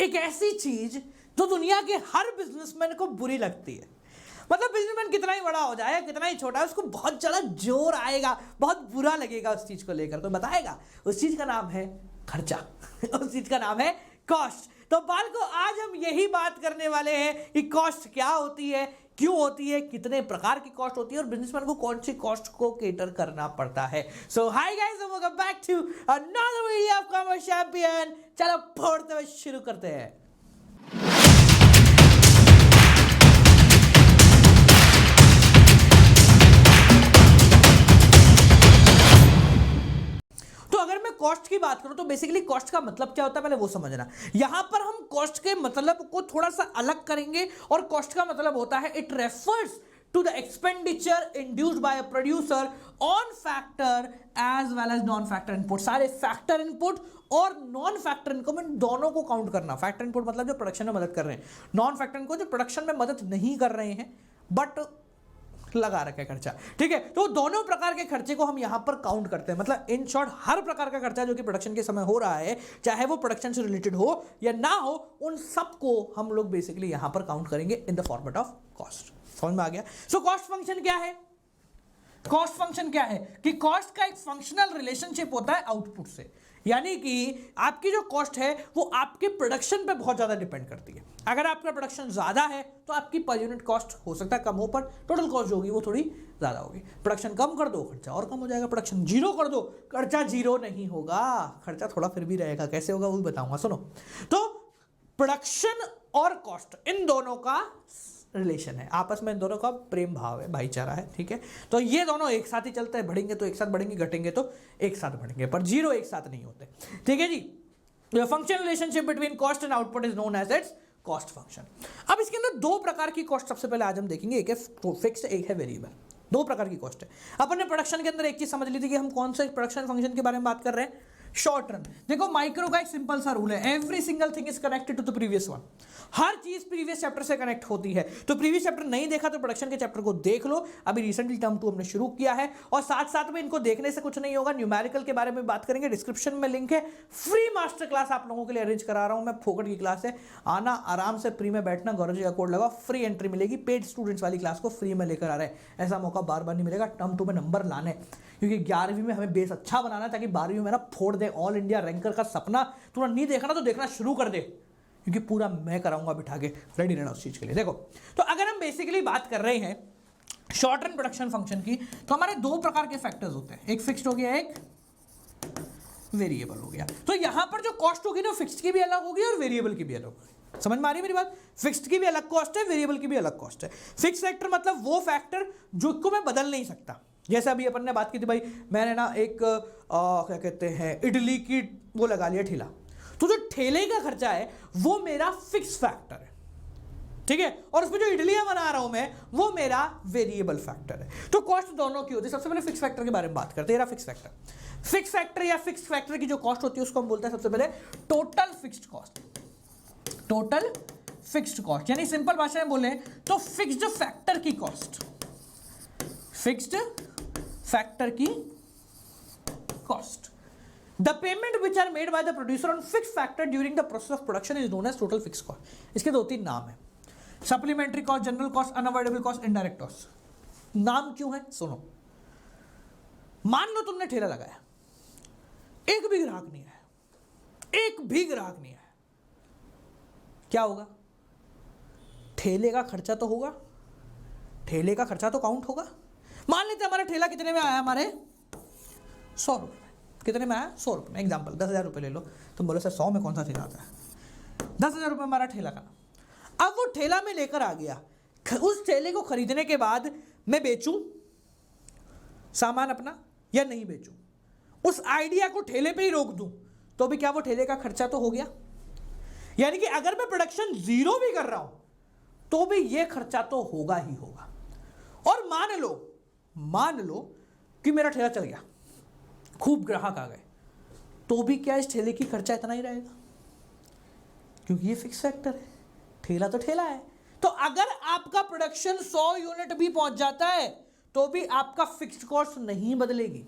एक ऐसी चीज जो दुनिया के हर बिजनेसमैन को बुरी लगती है। मतलब बिजनेसमैन कितना ही बड़ा हो जाए, कितना ही छोटा है, उसको बहुत ज्यादा जोर आएगा, बहुत बुरा लगेगा उस चीज को लेकर, तो बताएगा उस चीज का नाम है खर्चा उस चीज का नाम है कॉस्ट। तो बाल को आज हम यही बात करने वाले हैं कि कॉस्ट क्या होती है, क्यों होती है, कितने प्रकार की कॉस्ट होती है और बिजनेसमैन को कौन सी कॉस्ट को केटर करना पड़ता है। So hi guys, welcome back to another video of commerce champion. चलो फोड़ते हुए शुरू करते हैं। तो अगर मैं कॉस्ट की बात करूं तो बेसिकली कॉस्ट का मतलब क्या होता है पहले वो समझना। यहां पर हम कॉस्ट के मतलब को थोड़ा सा अलग करेंगे और कॉस्ट का मतलब होता है it refers to the expenditure induced by a producer on factor as well as non-factor input। सारे factor input और non-factor income इन दोनों को काउंट करना। factor input मतलब जो प्रोडक्शन में मदद कर रहे हैं, non-factor इनको जो प्रोडक्शन में मदद नहीं कर रहे हैं बट लगा रखा है खर्चा, ठीक है। तो दोनों प्रकार के खर्चे को हम यहां पर काउंट करते हैं। मतलब इन शॉर्ट हर प्रकार का खर्चा जो कि प्रोडक्शन के समय हो रहा है, चाहे वो प्रोडक्शन से रिलेटेड हो या ना हो, उन सबको हम लोग बेसिकली यहां पर काउंट करेंगे in the format of cost. समझ में आ गया? सो कॉस्ट फंक्शन क्या है? कॉस्ट फंक्शन क्या है कि कॉस्ट का एक फंक्शनल रिलेशनशिप होता है आउटपुट से, यानी कि आपकी जो कॉस्ट है वो आपके प्रोडक्शन पे बहुत ज्यादा डिपेंड करती है। अगर आपका प्रोडक्शन ज्यादा है तो आपकी पर यूनिट कॉस्ट हो सकता है कम हो, पर टोटल कॉस्ट जो होगी वो थोड़ी ज्यादा होगी। प्रोडक्शन कम कर दो, खर्चा और कम हो जाएगा। प्रोडक्शन जीरो कर दो, खर्चा जीरो नहीं होगा, खर्चा थोड़ा फिर भी रहेगा। कैसे होगा वो भी बताऊंगा, सुनो। तो प्रोडक्शन और कॉस्ट इन दोनों का रिलेशन है, आपस में इन दोनों का प्रेम भाव है, भाईचारा है, ठीक है। तो ये दोनों एक साथ ही चलते हैं, बढ़ेंगे तो एक साथ बढ़ेंगे, घटेंगे तो एक साथ बढ़ेंगे, पर जीरो एक साथ नहीं होते, ठीक है जी। Function relationship between cost and output is known as its cost function. अब इसके अंदर दो प्रकार की कॉस्ट सबसे पहले आज हम देखेंगे, एक है फिक्स्ड, एक है वेरिएबल। दो प्रकार की कॉस्ट है। अपन ने प्रोडक्शन के अंदर एक चीज समझ ली थी कि हम कौन से प्रोडक्शन फंक्शन के बारे में बात कर रहे हैं, शॉर्ट रन। देखो माइक्रो का एक सिंपल सा रूल है, every single thing is connected to the previous one. हर चीज प्रीवियस चैप्टर से कनेक्ट होती है। तो प्रीवियस चैप्टर नहीं देखा तो प्रोडक्शन के चैप्टर को देख लो, अभी रिसेंटली टर्म 2 हमने शुरू किया है। और साथ साथ में इनको देखने से कुछ नहीं होगा, न्यूमेरिकल के बारे में बात करेंगे, डिस्क्रिप्शन में लिंक है। फ्री मास्टर क्लास आप लोगों के लिए अरेंज करा रहा हूं मैं, फोकट की क्लास है, आना आराम से फ्री में बैठना, गौरव जी का कोड लगाओ, फ्री एंट्री मिलेगी। पेड स्टूडेंट्स वाली क्लास को फ्री में लेकर आ रहे हैं, ऐसा मौका बार बार नहीं मिलेगा। टर्म 2 में नंबर लाने, क्योंकि 11वीं में हमें बेस अच्छा बनाना है ताकि 12वीं में ना फोड़ दे। ऑल इंडिया रैंकर का सपना तूने नहीं देखा ना तो देखना शुरू कर दे, क्योंकि पूरा मैं कराऊंगा बिठा के। रेडी रहना उस चीज के लिए। देखो, तो अगर हम बेसिकली बात कर रहे हैं शॉर्ट रन प्रोडक्शन फंक्शन की, तो हमारे दो प्रकार के फैक्टर्स होते हैं, एक फिक्स्ड हो गया, एक वेरिएबल हो गया। तो यहां पर जो कॉस्ट होगी ना, फिक्स्ड की भी अलग होगी और वेरिएबल की भी अलग होगी। समझ में आ रही है मेरी बात? फिक्स्ड की भी अलग कॉस्ट है, वेरिएबल की भी अलग कॉस्ट है। फिक्स फैक्टर मतलब वो फैक्टर जो को मैं बदल नहीं सकता। जैसे अभी अपन ने बात की थी, भाई मैंने ना एक क्या कहते हैं इडली की वो लगा लिया ठेला, तो जो ठेले का खर्चा है वो मेरा फिक्स फैक्टर है, ठीक है। और उसमें जो इडलियां बना रहा हूं मैं वो मेरा वेरिएबल फैक्टर है। तो कॉस्ट दोनों की होती है। सबसे पहले फिक्स फैक्टर के बारे में बात करते हैं। फिक्स फैक्टर या फिक्स फैक्टर की जो कॉस्ट होती है उसको हम बोलते हैं सबसे पहले total fixed cost. Total fixed cost यानी सिंपल भाषा में बोले तो फिक्स्ड फैक्टर की कॉस्ट, फिक्स्ड फैक्टर की cost. The payment which are made by the producer on fix factor during the process of production is known as total fix cost. इसके दो तीन नाम है, supplementary cost, general cost, unavoidable cost, indirect cost. नाम क्यों है सुनो। मान लो तुमने ठेला लगाया, एक भी ग्राहक नहीं आया, एक भी ग्राहक नहीं आया, क्या होगा? ठेले का खर्चा तो होगा, ठेले का खर्चा तो काउंट होगा। मान लेते हमारा ठेला कितने में आया, हमारे 100 रुपये। कितने में आया? 100 रुपये में। एग्जाम्पल 10,000 रुपये ले लो। तुम बोलो सर 100 में कौन सा ठेला आता है? 10,000 रुपये हमारा ठेला का। अब वो ठेला में लेकर आ गया, उस ठेले को खरीदने के बाद मैं बेचूं सामान अपना या नहीं बेचूं, उस आइडिया को ठेले पे ही रोक दूं, तो भी क्या वो ठेले का खर्चा तो हो गया? यानी कि अगर मैं प्रोडक्शन जीरो भी कर रहा हूं तो भी ये खर्चा तो होगा ही होगा। और मान लो कि मेरा ठेला चल गया, खूब ग्राहक आ गए, तो भी क्या इस ठेले की खर्चा इतना ही रहेगा? क्योंकि ये फिक्स फैक्टर है, ठेला तो ठेला है। तो अगर आपका प्रोडक्शन 100 यूनिट भी पहुंच जाता है तो भी आपका फिक्स्ड कॉस्ट नहीं बदलेगी।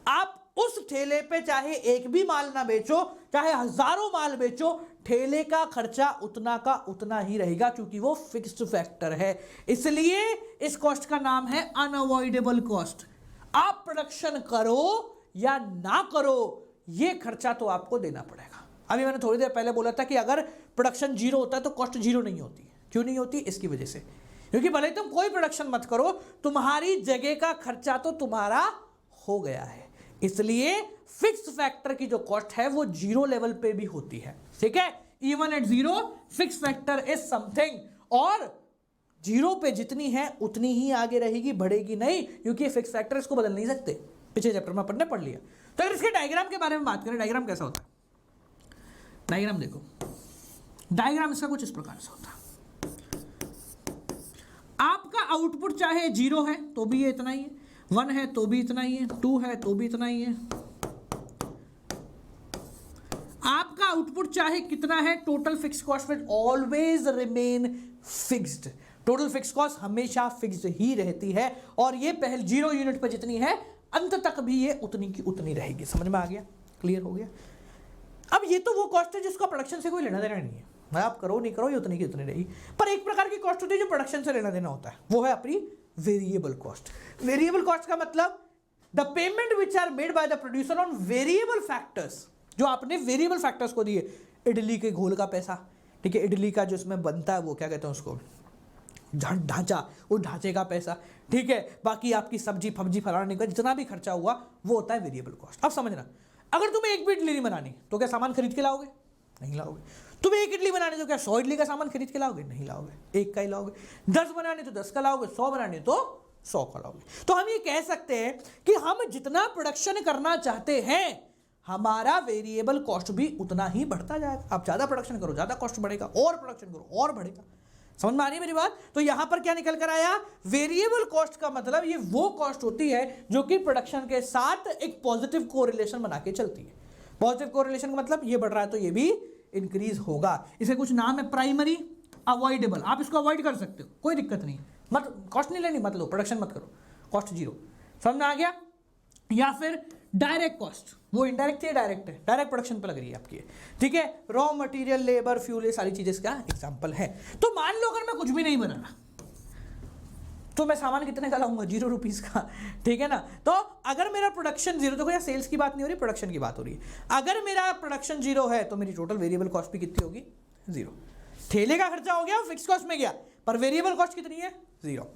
आप उस ठेले पे चाहे एक भी माल ना बेचो, चाहे हजारों माल बेचो, ठेले का खर्चा उतना का उतना ही रहेगा, क्योंकि वो फिक्स्ड फैक्टर है। इसलिए इस कॉस्ट का नाम है अनअवॉइडेबल कॉस्ट। आप प्रोडक्शन करो या ना करो, ये खर्चा तो आपको देना पड़ेगा। अभी मैंने थोड़ी देर पहले बोला था कि अगर प्रोडक्शन जीरो होता है तो कॉस्ट जीरो नहीं होती। क्यों नहीं होती? इसकी वजह से, क्योंकि भले तुम कोई प्रोडक्शन मत करो, तुम्हारी जगह का खर्चा तो तुम्हारा हो गया है। इसलिए फिक्स फैक्टर की जो कॉस्ट है वो जीरो लेवल पे भी होती है। ठीक है, even at zero fix factor is something, और जीरो पे जितनी है उतनी ही आगे रहेगी, बढ़ेगी नहीं, क्योंकि ये फिक्स फैक्टर, इसको बदल नहीं सकते। पिछले चैप्टर में अपन ने पढ़ लिया। तो अगर इसके डायग्राम के बारे में बात करें, डायग्राम कैसा होता है? डायग्राम देखो, डायग्राम इसका कुछ इस प्रकार से होता है। आपका आउटपुट चाहे जीरो है तो भी ये इतना ही है, 1 है तो भी इतना ही है, 2 है तो भी इतना ही है। आपका आउटपुट चाहे कितना है, total fix cost will always remain fixed. Total fix cost हमेशा फिक्स्ड ही रहती है, और ये पहले 0 यूनिट पर जितनी है अंत तक भी ये उतनी की उतनी रहेगी। समझ में आ गया? क्लियर हो गया? अब ये तो वो कॉस्ट है जिसका प्रोडक्शन से कोई लेना देना नहीं है, आप करो नहीं करो ये उतनी की उतनी रहेगी। पर एक प्रकार की कॉस्ट होती है जो प्रोडक्शन से लेना देना होता है, वो है अपनी वेरिएबल कॉस्ट। वेरिएबल कॉस्ट का मतलब the payment which are made by the producer on variable factors, जो आपने वेरिएबल फैक्टर्स को दिए। इडली के घोल का पैसा, ठीक है, इडली का जो इसमें बनता है वो क्या कहते हैं उसको, ढांचा, वो ढांचे का पैसा, ठीक है, बाकी आपकी सब्जी फब्जी फलाने का जितना भी खर्चा हुआ वो होता है वेरिएबल कॉस्ट। अब समझना, अगर तुम्हें एक भी इडली नहीं बनानी तो क्या सामान खरीद के लाओगे? नहीं लाओगे। तुम्हें एक इडली बनानी तो क्या 100 इडली का सामान खरीद के लाओगे? नहीं लाओगे, एक का ही लाओगे। 10 बनानी तो 10 का लाओगे, 100 बनानी तो 100 का लाओगे। तो हम ये कह सकते हैं कि हम जितना प्रोडक्शन करना चाहते हैं, हमारा वेरिएबल कॉस्ट भी उतना ही बढ़ता जाएगा। आप ज्यादा प्रोडक्शन करो, ज्यादा कॉस्ट बढ़ेगा, और प्रोडक्शन करो और बढ़ेगा। समझ में आ रही है मेरी बात? तो यहां पर क्या निकल कर आया? वेरिएबल कॉस्ट का मतलब ये वो कॉस्ट होती है जो कि प्रोडक्शन के साथ एक पॉजिटिव कोरिलेशन बना के चलती है। पॉजिटिव कोरिलेशन का मतलब ये बढ़ रहा है तो ये भी इंक्रीज होगा। इसे कुछ नाम है प्राइमरी अवॉइडेबल, आप इसको अवॉइड कर सकते हो, कोई दिक्कत नहीं। मत कॉस्ट नहीं लेनी, मत लो, प्रोडक्शन मत करो, कॉस्ट जीरो। समझ में आ गया? या फिर डायरेक्ट कॉस्ट, वो इनडायरेक्ट है, डायरेक्ट है, डायरेक्ट प्रोडक्शन पे लग रही है आपकी, ठीक है। रॉ मटेरियल, लेबर, फ्यूल, ये सारी चीजें इसका एग्जांपल है। तो मान लो अगर मैं कुछ भी नहीं बना रहा तो मैं सामान कितने का लाऊंगा? 0 रुपीज का, ठीक है ना। तो अगर मेरा प्रोडक्शन जीरो, देखो यार सेल्स की बात नहीं हो रही, प्रोडक्शन की बात हो रही है। अगर मेरा प्रोडक्शन जीरो है तो मेरी टोटल वेरिएबल कॉस्ट भी कितनी होगी? 0। ठेले का खर्चा हो गया, फिक्स कॉस्ट में गया, पर वेरिएबल कॉस्ट कितनी है? 0।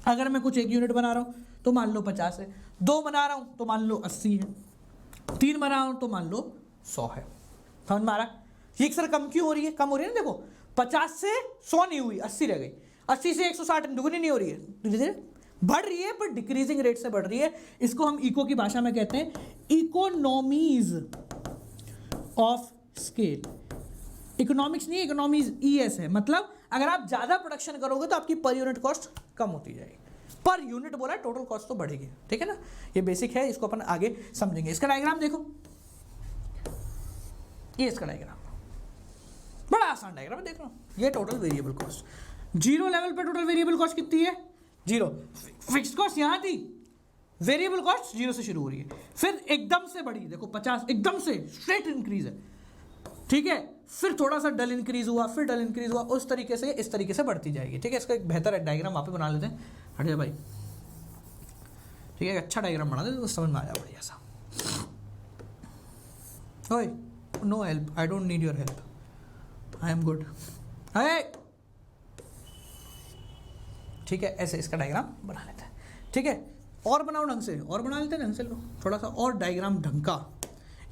अगर मैं कुछ 1 यूनिट बना रहा हूं तो मान लो 50 है, 2 बना रहा हूं तो मान लो 80 है, 3 बना रहा हूं तो मान लो 100 है। समझ में आ रहा? ये सर कम क्यों हो रही है? कम हो रही है ना, देखो 50 से 100 नहीं हुई, 80 रह गई, 80 से 160 दुगनी नहीं हो रही है, धीरे धीरे बढ़ रही है, पर डिक्रीजिंग रेट से बढ़ रही है। इसको हम इको की भाषा में कहते हैं इकोनॉमीज ऑफ स्केल। इकोनॉमिक्स नहीं, इकोनॉमीज ES है, मतलब अगर आप ज्यादा प्रोडक्शन करोगे तो आपकी पर यूनिट कॉस्ट कम होती जाएगी। पर यूनिट बोला, टोटल कॉस्ट तो बढ़ेगी, ठीक है ना। ये बेसिक है, इसको अपन आगे समझेंगे। इसका डायग्राम देखो, ये इसका डायग्राम, बड़ा आसान डायग्राम है, देख लो। ये टोटल वेरिएबल कॉस्ट, 0 लेवल पे टोटल वेरिएबल कॉस्ट कितनी है? 0। फिक्स्ड कॉस्ट यहां थी, वेरिएबल कॉस्ट 0 से शुरू हो रही है, फिर एकदम से बढ़ी, देखो 50 एकदम से स्ट्रेट इंक्रीज है, ठीक है। फिर थोड़ा सा डल इंक्रीज हुआ, फिर डल इंक्रीज हुआ, उस तरीके से इस तरीके से बढ़ती जाएगी, ठीक है। इसका एक बेहतर डायग्राम वहाँ पे बना लेते हैं, हट जा भाई, ठीक है, अच्छा डायग्राम बना देते तो समझ में आ जाए बढ़िया सा। ओए no help, I don't need your help, I am good, ठीक है। ऐसे इसका डायग्राम बना लेते हैं, ठीक है। और बनाओ ढंग से, और बना लेते हैं ढंग से, लो थोड़ा सा और डायग्राम ढंग का,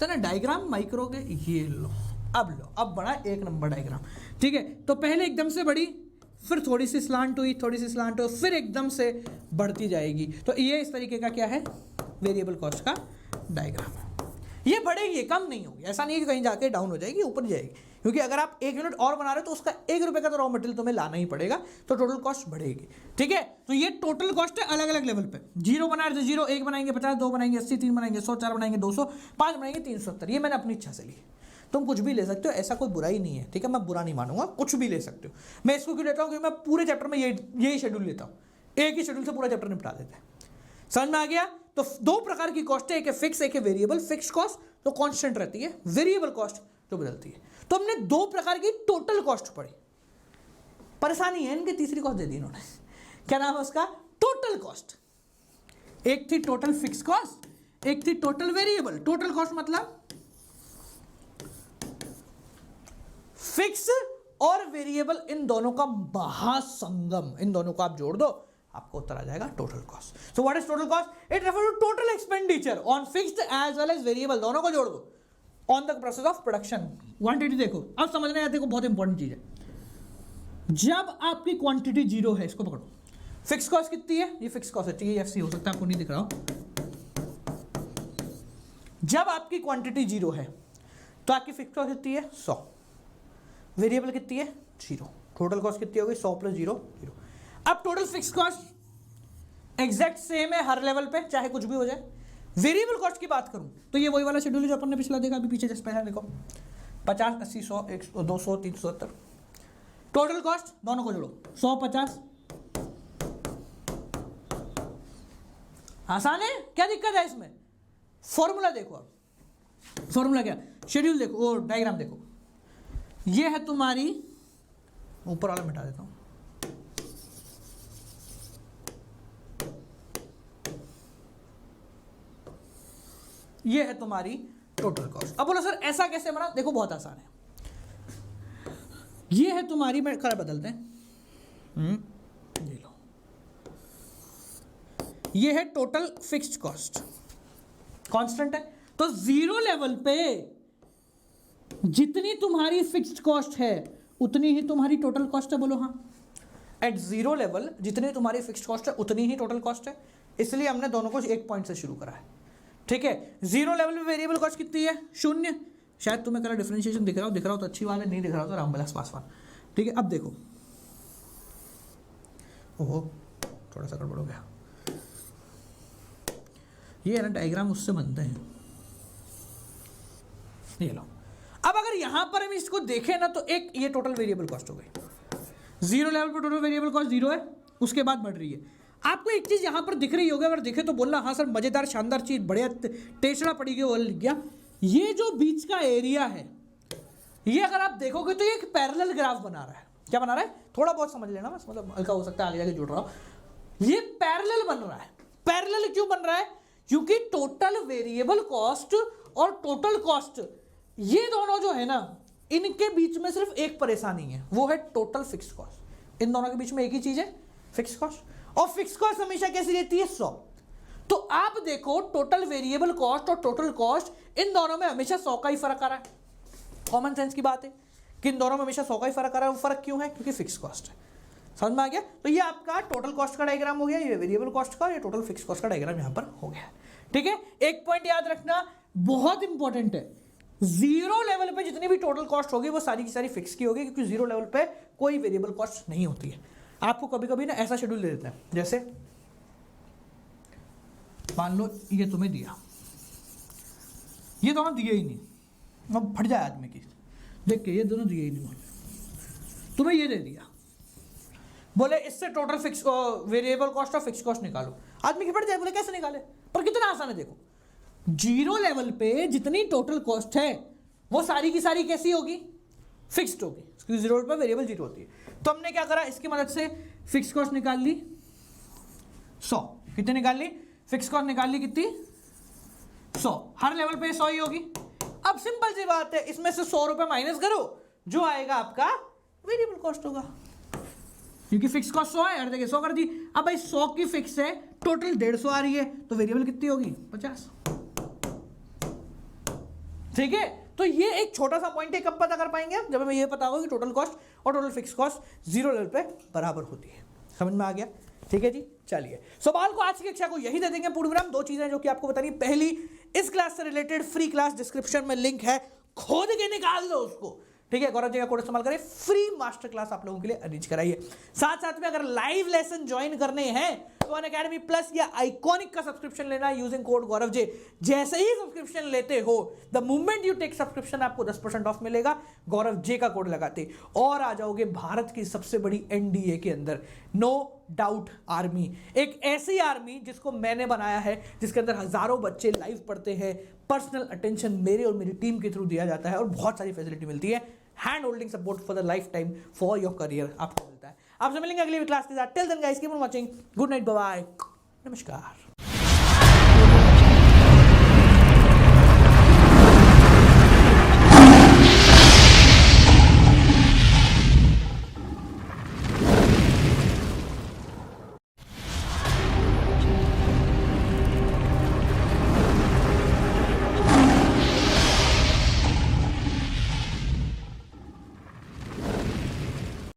तो ना डायग्राम माइक्रो के, ये लो, अब बना 1 नंबर डायग्राम, ठीक है। तो पहले एकदम से बढ़ी, फिर थोड़ी सी स्लांट हुई, थोड़ी सी स्लांट हुई, फिर एकदम से बढ़ती जाएगी। तो ये इस तरीके का क्या है? वेरिएबल कॉस्ट का डायग्राम। ये बढ़ेगी, कम नहीं होगी, ऐसा नहीं है कि कहीं जाके डाउन हो जाएगी, ऊपर जाएगी, क्योंकि अगर आप 1 यूनिट और बना रहे हो तो उसका 1 रुपये का तो रॉ मटेरियल तुम्हें लाना ही पड़ेगा, तो टोटल कॉस्ट बढ़ेगी, ठीक है। तो ये टोटल कॉस्ट है अलग अलग लेवल पे। 0 बना रहे थे 0, 1 बनाएंगे 50, 2 बनाएंगे 80, 3 बनाएंगे 100, 4 बनाएंगे 200, 5 बनाएंगे 370। ये मैंने अपनी इच्छा से ली, तुम कुछ भी ले सकते हो, ऐसा कोई बुराई नहीं है, ठीक है। मैं बुरा नहीं मानूंगा, कुछ भी ले सकते हो। मैं इसको क्यों लेता हूँ? क्योंकि मैं पूरे चैप्टर में यही शेड्यूल लेता हूँ, एक ही शेड्यूल से पूरा चैप्टर निपटा देते हैं। समझ में आ गया? तो दो प्रकार की कॉस्ट है, एक है फिक्स, एक है वेरिएबल। फिक्स कॉस्ट तो कांस्टेंट रहती है, वेरिएबल कॉस्ट तो बदलती है। तो हमने दो प्रकार की टोटल कॉस्ट पढ़ी। परेशानी है इनकी, तीसरी कॉस्ट दे दी इन्होंने, क्या नाम है उसका, टोटल कॉस्ट। एक थी टोटल फिक्स कॉस्ट, एक थी टोटल वेरिएबल। टोटल कॉस्ट मतलब फिक्स और वेरिएबल इन दोनों का महासंगम, इन दोनों को आप जोड़ दो, आपको उत्तर आ जाएगा total cost. So what is total cost? It refer to total expenditure on fixed as well as variable, दोनों को जोड़ दो, on the process of production. Quantity देखो, अब समझने आते, देखो बहुत इंपॉर्टेंट चीज है। जब आपकी क्वांटिटी जीरो है, इसको पकड़ो, फिक्स कॉस्ट कितनी है, ये फिक्स कॉस्ट है, ये एफसी हो सकता है, आपको नहीं दिख रहा हो। जब आपकी क्वांटिटी जीरो है तो आपकी फिक्स कॉस्ट कितनी है, 100। वेरिएबल कितनी है, 0। टोटल कॉस्ट कितनी होगी, 100 + 0 0। अब total fix cost exact same है हर लेवल पे, चाहे कुछ भी हो जाए। वेरिएबल कॉस्ट की बात करूं तो ये वही वाला शेड्यूल है जो अपन ने पिछला देखा, अभी पीछे जस्ट पहले देखो, 50, 80, 100, 100, 200, 370। टोटल कॉस्ट दोनों को जोड़ो, 100, 50। आसान है, क्या दिक्कत है इसमें? फॉर्मूला देखो, अब फॉर्मूला क्या, शेड्यूल देखो, वो डायग्राम देखो। ये है तुम्हारी, ऊपर वाला मिटा देता हूं, ये है तुम्हारी टोटल कॉस्ट। अब बोलो सर ऐसा कैसे बना, देखो बहुत आसान है। ये है तुम्हारी, मैं कलर बदलते हैं, ये लो, ये है टोटल फिक्स्ड कॉस्ट, कांस्टेंट है। तो जीरो लेवल पे जितनी तुम्हारी फिक्स्ड कॉस्ट है उतनी ही तुम्हारी टोटल कॉस्ट है, बोलो हाँ। एट जीरो लेवल जितनी तुम्हारी फिक्स्ड कॉस्ट है उतनी ही टोटल कॉस्ट है, इसलिए हमने दोनों को एक पॉइंट से शुरू करा है, ठीक है। जीरो लेवल में वेरिएबल कॉस्ट कितनी है, 0। शायद तुम्हें कलर डिफरेंशिएशन दिख रहा हो तो अच्छी बात है, नहीं दिख रहा हो तो रामविलास पासवान, ठीक है। अब देखो, ओहो थोड़ा सा गड़बड़ हो गया, ये है ना डायग्राम, उससे बनते हैं, ये लो। अब अगर यहां पर हम इसको देखें ना तो एक ये टोटल वेरिएबल कॉस्ट हो गई। जीरो लेवल पर टोटल वेरिएबल कॉस्ट 0 है, उसके बाद बढ़ रही है। आपको एक चीज यहां पर दिख रही होगी, अगर दिखे तो बोलना हाँ सर मजेदार शानदार चीज, बढ़िया टेस्टा पड़ी गई, वो लिख गया। ये जो बीच का एरिया है, ये अगर आप देखोगे तो ये एक पैरेलल ग्राफ बना रहा है। क्या बना रहा है, थोड़ा बहुत समझ लेना बस, मतलब हल्का हो सकता है आगे जाके जुड़ रहा हो। ये पैरेलल बन रहा है। पैरेलल क्यों बन रहा है, क्योंकि टोटल वेरिएबल कॉस्ट और टोटल कॉस्ट, ये दोनों जो है ना, इनके बीच में सिर्फ एक परेशानी है, वो है टोटल फिक्स कॉस्ट। इन दोनों के बीच में एक ही चीज है, फिक्स कॉस्ट, और फिक्स कॉस्ट हमेशा कैसी रहती है, 100। तो आप देखो टोटल वेरिएबल कॉस्ट और टोटल कॉस्ट, इन दोनों में हमेशा 100 का ही फर्क आ रहा है। कॉमन सेंस की बात है कि इन दोनों में हमेशा 100 का ही फर्क आ रहा है। वो फर्क क्यों है, क्योंकि फिक्स कॉस्ट है। समझ में आ गया? तो ये आपका टोटल कॉस्ट का डायग्राम हो गया, ये वेरिएबल कॉस्ट का, ये टोटल फिक्स कॉस्ट का डायग्राम यहां पर हो गया, ठीक है। एक पॉइंट याद रखना, बहुत इंपॉर्टेंट है, जीरो लेवल पे जितनी भी टोटल कॉस्ट होगी वो सारी की सारी फिक्स की होगी, क्योंकि जीरो लेवल पे कोई वेरिएबल कॉस्ट नहीं होती है। आपको कभी कभी ना ऐसा शेड्यूल दे देते हैं, जैसे मान लो ये तुम्हें दिया, ये दोनों दिए ही नहीं, अब फट जाए आदमी की देख के, ये दोनों दिए ही नहीं, तुम्हें ये दे दिया, बोले इससे टोटल फिक्स वेरिएबल कॉस्ट और फिक्स कॉस्ट निकालो, आदमी की फट जाए, बोले कैसे निकाले, पर कितना आसान है। देखो जीरो लेवल पे जितनी टोटल कॉस्ट है वो सारी की सारी कैसी होगी, फिक्स्ड होगी, क्योंकि जीरो पर वेरिएबल जीरो होती है। तो हमने क्या करा, इसकी मदद से फिक्स कॉस्ट निकाल ली 100। कितने निकाल ली, फिक्स कॉस्ट निकाल ली कितनी, 100। हर लेवल पे 100 ही होगी। अब सिंपल सी बात है, इसमें से 100 रुपए माइनस करो, जो आएगा आपका वेरिएबल कॉस्ट होगा, क्योंकि फिक्स कॉस्ट 100 है, हर जगह 100 कर दी। अब भाई 100 की फिक्स है, टोटल 150 आ रही है, तो वेरिएबल कितनी होगी, 50, ठीक है। तो ये एक छोटा सा पॉइंट है, कब पता कर पाएंगे, जब हमें ये पता होगा कि टोटल कॉस्ट और total fix cost zero level पे बराबर होती है। समझ में आ गया, ठीक है जी। चलिए सवाल को आज की कक्षा को यही दे देंगे पूर्ण विराम। दो चीजें जो कि आपको बतानी, पहली, इस क्लास से रिलेटेड फ्री क्लास डिस्क्रिप्शन में लिंक है, खोद के निकाल दो उसको, ठीक है। गौरव जी का कोड इस्तेमाल करें, फ्री मास्टर क्लास आप लोगों के लिए अरेंज कराइए। साथ साथ में अगर लाइव लेसन ज्वाइन करने हैं तो अनअकैडमी प्लस या आइकॉनिक का सब्सक्रिप्शन लेना है यूजिंग कोड गौरव जे। जैसे ही सब्सक्रिप्शन लेते हो, the moment you take subscription, आपको 10% ऑफ मिलेगा गौरव जे का कोड लगाते, और आ जाओगे भारत की सबसे बड़ी एनडीए के अंदर। नो डाउट आर्मी, एक ऐसी आर्मी जिसको मैंने बनाया है, जिसके अंदर हजारों बच्चे लाइव पढ़ते हैं, पर्सनल अटेंशन मेरे और मेरी टीम के थ्रू दिया जाता है और बहुत सारी फैसिलिटी मिलती है, hand holding support for the lifetime for your career आपको मिलता है। आपसे मिलेंगे अगली क्लास के साथ। Till then guys keep on watching, good night, bye bye, नमस्कार।